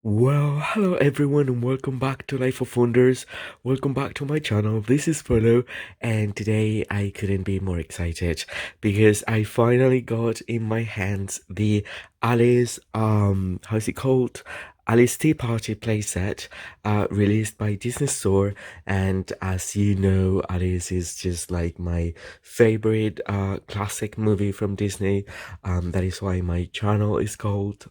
Well, hello everyone and welcome back to Life of Wonders. Welcome back to my channel. This is Polo and today I couldn't be more excited because I finally got in my hands the Alice how's it called? Alice Tea Party playset released by Disney Store, and as you know, Alice is just like my favorite classic movie from Disney. That is why my channel is called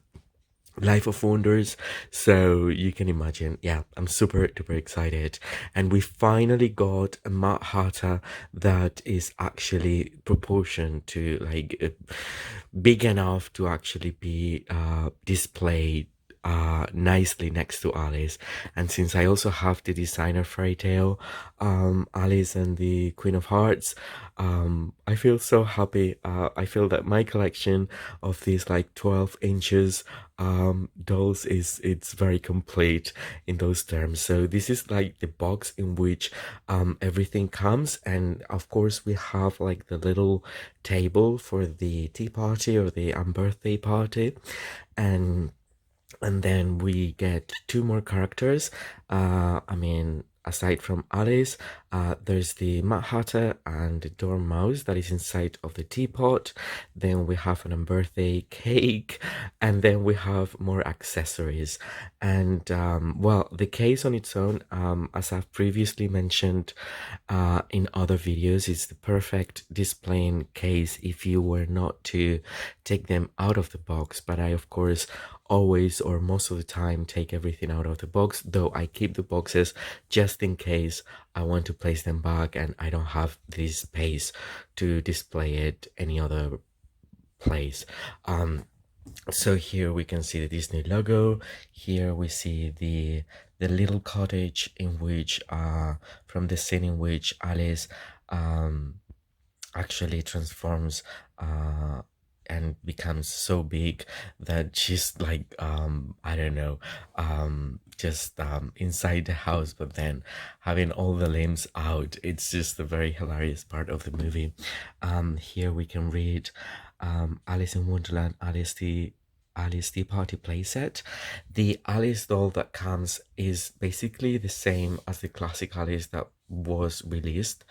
Life of Wonders. So you can imagine, yeah, I'm super duper excited. And we finally got a Mad Hatter that is actually proportioned to big enough to actually be displayed nicely next to Alice. And since I also have the designer fairy tale, Alice and the Queen of Hearts, I feel so happy. I feel that my collection of these like 12 inches dolls is it's very complete in those terms. So this is like the box in which everything comes, and of course we have like the little table for the tea party or the birthday party, and then we get two more characters. Aside from Alice, there's the Mad Hatter and the Dormouse that is inside of the teapot. Then we have an birthday cake, and then we have more accessories. And well, the case on its own, as I've previously mentioned in other videos, is the perfect displaying case if you were not to take them out of the box. But I, of course, always or most of the time take everything out of the box, though I keep the boxes just in case I want to place them back and I don't have this space to display it any other place. So here we can see the Disney logo. Here we see the little cottage in which from the scene in which Alice actually transforms and becomes so big that she's like I don't know, just inside the house, but then having all the limbs out. It's just a very hilarious part of the movie. Here we can read Alice in Wonderland, Alice Tea Party playset. The Alice doll that comes is basically the same as the classic Alice that was released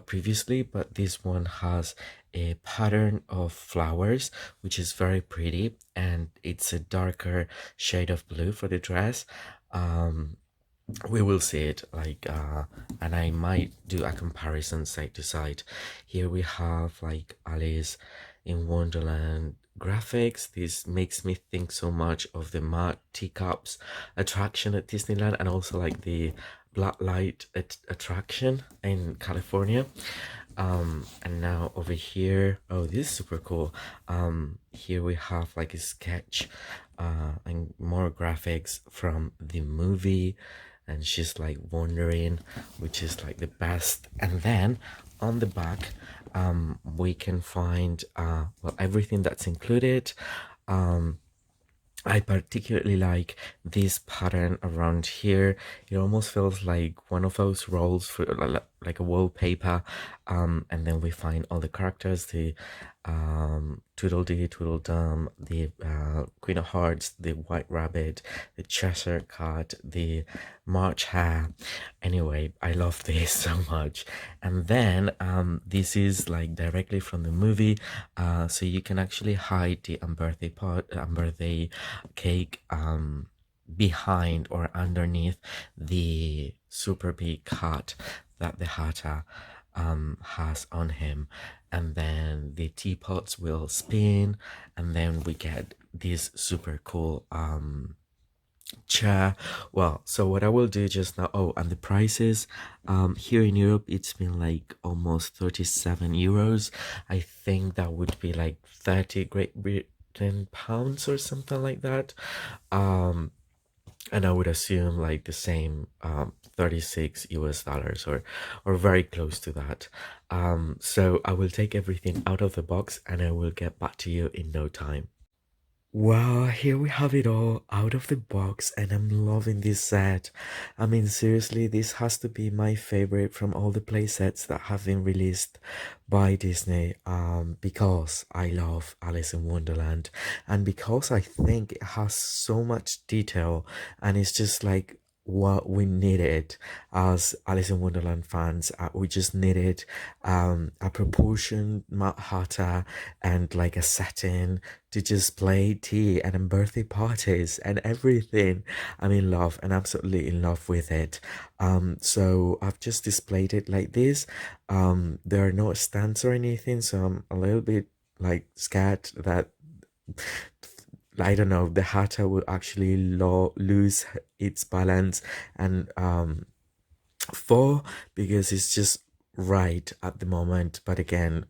previously, but this one has a pattern of flowers, which is very pretty, and it's a darker shade of blue for the dress. We will see it and I might do a comparison side to side. Here we have like Alice in Wonderland graphics. This makes me think so much of the mud teacups attraction at Disneyland, and also like the black light attraction in California. And now over here, oh, this is super cool. Here we have like a sketch and more graphics from the movie, and she's like wandering, which is like the best. And then on the back we can find well, everything that's included. I particularly like this pattern around here. It almost feels like one of those rolls for like a wallpaper. And then we find all the characters, the Tweedledee, Tweedledum, the Queen of Hearts, the White Rabbit, the Cheshire Cat, the March Hare. Anyway, I love this so much. And then this is like directly from the movie, so you can actually hide the birthday cake behind or underneath the super big hat that the Hatter has on him. And then the teapots will spin, and then we get this super cool chair. Well, so what I will do just now, oh, and the prices here in Europe, it's been like almost 37 euros. I think that would be like 30 Great Britain pounds or something like that. And I would assume like the same 36 US dollars or very close to that. So I will take everything out of the box and I will get back to you in no time. Well, here we have it all out of the box, and I'm loving this set. I mean, seriously, this has to be my favorite from all the play sets that have been released by Disney. Because I love Alice in Wonderland, and because I think it has so much detail, and it's just like what we needed as Alice in Wonderland fans. We just needed a proportioned Mad Hatter and like a setting to just play tea and in birthday parties and everything. I'm in love and absolutely in love with it. So I've just displayed it like this. There are no stands or anything, so I'm a little bit like scared that I don't know, the hatter will actually lose its balance and fall because it's just right at the moment. But again,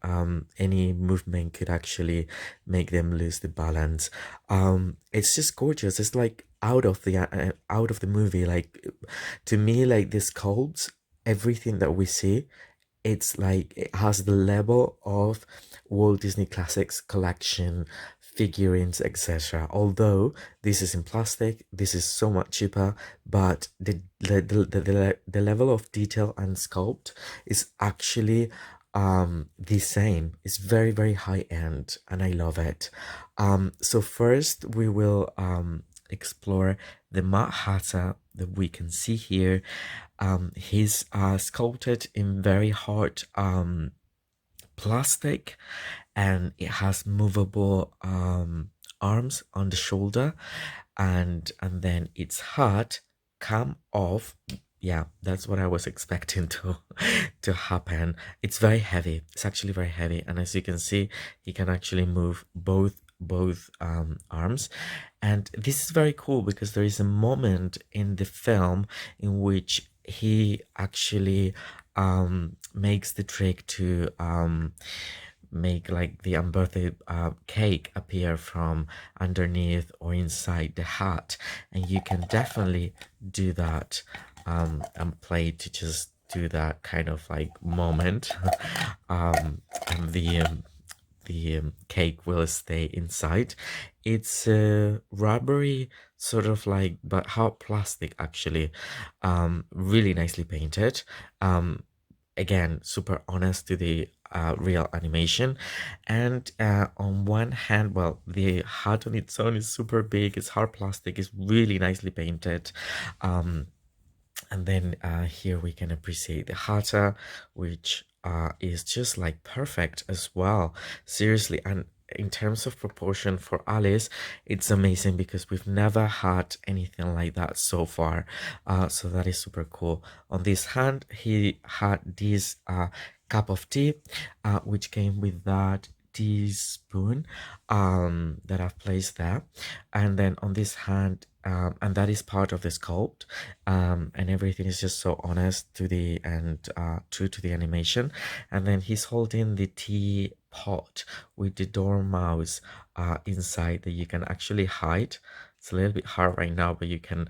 any movement could actually make them lose the balance. It's just gorgeous. It's like out of the movie. Like to me, like the sculpts, everything that we see, it's like it has the level of Walt Disney Classics collection figurines, etc. Although this is in plastic, this is so much cheaper, but the level of detail and sculpt is actually the same. It's very, very high end, and I love it. So first we will explore the Mad Hatter that we can see here. He's sculpted in very hard plastic, and it has movable arms on the shoulder, and then its hat come off. Yeah, that's what I was expecting to to happen. It's very heavy. It's actually very heavy, and as you can see, he can actually move both arms. And this is very cool because there is a moment in the film in which he actually makes the trick to make like the unbirthday cake appear from underneath or inside the hat, and you can definitely do that and play to just do that kind of like moment. And the cake will stay inside. It's a rubbery sort of like but hard plastic actually, really nicely painted. Again, super honest to the real animation. And on one hand, well, the hat on its own is super big, it's hard plastic, it's really nicely painted. And then here we can appreciate the hata, which is just like perfect as well. Seriously, and in terms of proportion for Alice, it's amazing because we've never had anything like that so far. So that is super cool. On this hand, he had this cup of tea, which came with that teaspoon that I've placed there. And then on this hand, and that is part of the sculpt, and everything is just so honest to the and true to the animation. And then he's holding the teapot with the dormouse inside that you can actually hide. It's a little bit hard right now, but you can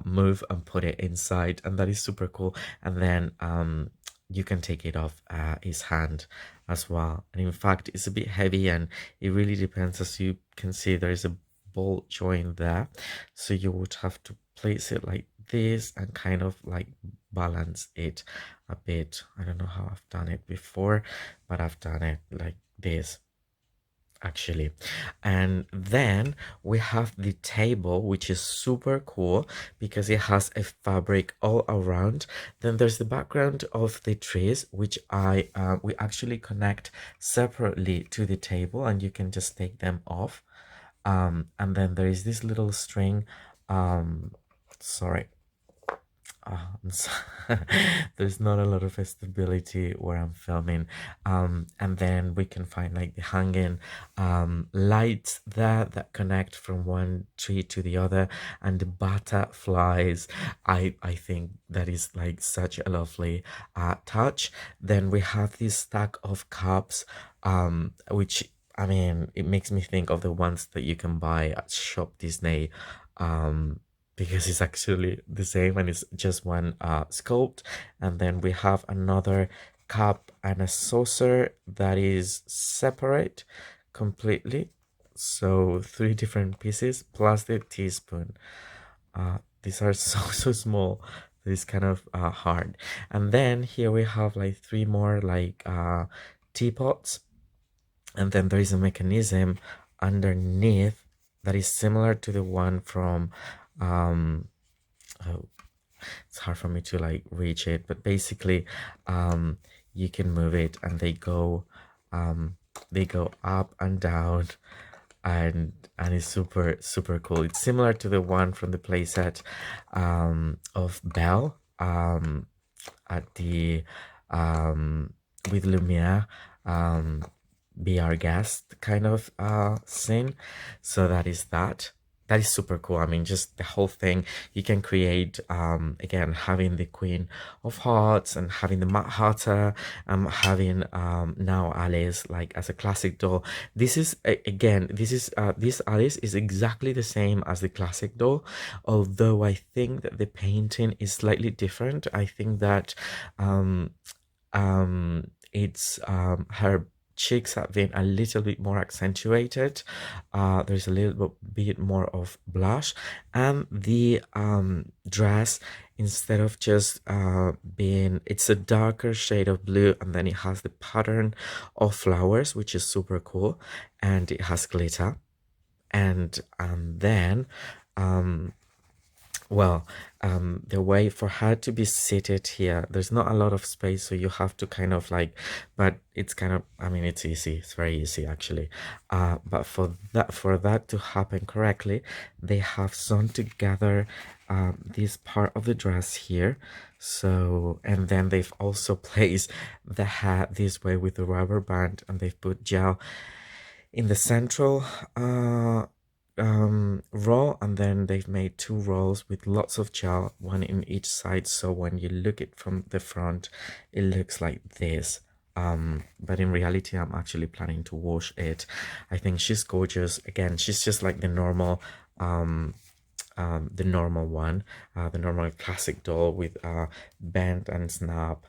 move and put it inside, and that is super cool. And then you can take it off his hand as well. And in fact, it's a bit heavy, and it really depends. As you can see, there is a ball joint there, so you would have to place it like this and kind of like balance it a bit. I don't know how I've done it before, but I've done it like this actually. And then we have the table, which is super cool because it has a fabric all around. Then there's the background of the trees, which we actually connect separately to the table, and you can just take them off. And then there is this little string. Sorry, there's not a lot of stability where I'm filming. And then we can find like the hanging lights there that connect from one tree to the other, and the butterflies. I think that is like such a lovely touch. Then we have this stack of cups, which, I mean, it makes me think of the ones that you can buy at Shop Disney, because it's actually the same and it's just one sculpt. And then we have another cup and a saucer that is separate completely. So three different pieces plus the teaspoon. These are so small. It's kind of hard. And then here we have like three more like teapots, and then there is a mechanism underneath that is similar to the one from oh, it's hard for me to like reach it, but basically you can move it and um they go up and down, and it's super cool. It's similar to the one from the playset of Belle at the with Lumiere be our guest kind of scene. So that is that. That is super cool. I mean, just the whole thing you can create. Again, having the Queen of Hearts and having the Mad Hatter, having now Alice like as a classic doll. This is again, this Alice is exactly the same as the classic doll, although I think that the painting is slightly different. I think that it's her cheeks have been a little bit more accentuated. There's a little bit more of blush, and the dress, instead of just being, it's a darker shade of blue, and then it has the pattern of flowers, which is super cool, and it has glitter. And then well, the way for her to be seated here, there's not a lot of space, so you have to kind of like, but it's kind of, I mean, it's easy. It's very easy actually. But for that to happen correctly, they have sewn together this part of the dress here. So, and then they've also placed the hat this way with the rubber band, and they've put gel in the central roll, and then they've made two rolls with lots of gel, one in each side, so when you look it from the front it looks like this. But in reality I'm actually planning to wash it. I think she's gorgeous. Again, she's just like the normal one, the normal classic doll with bend and snap.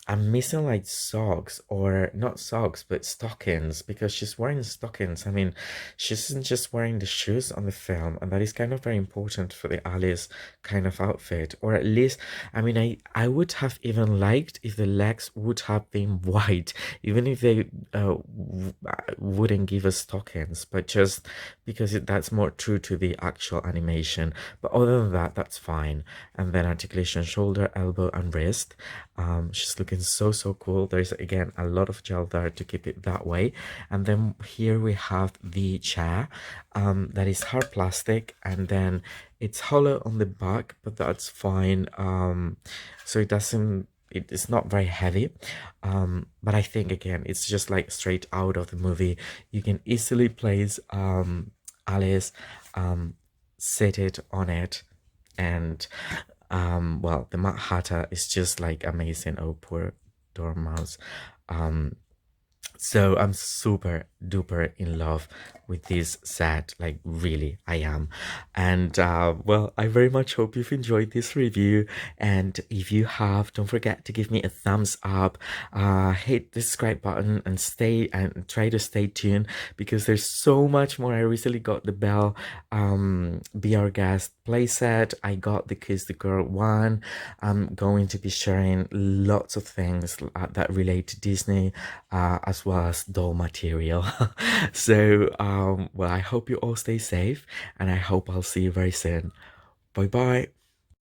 I'm missing like socks, or not socks but stockings, because she's wearing stockings. I mean, she isn't just wearing the shoes on the film, and that is kind of very important for the Alice kind of outfit. Or at least, I mean, I would have even liked if the legs would have been white, even if they wouldn't give us stockings, but just because that's more true to the actual animation. But other than that, that's fine. And then articulation, shoulder, elbow, and wrist. She's looking so cool. There's again a lot of gel there to keep it that way. And then here we have the chair that is hard plastic, and then it's hollow on the back, but that's fine. So it doesn't, it's not very heavy, but I think again it's just like straight out of the movie. You can easily place Alice seated on it, and well, the Mad Hatter is just like amazing. Oh, poor Dormouse. So I'm super duper in love with this set, like really I am. And well, I very much hope you've enjoyed this review, and if you have, don't forget to give me a thumbs up, hit the subscribe button, and stay and try to stay tuned, because there's so much more. I recently got the Belle Be Our Guest playset. I got the Kiss the Girl one. I'm going to be sharing lots of things that relate to Disney, as well as doll material. So well, I hope you all stay safe, and I hope I'll see you very soon. Bye bye.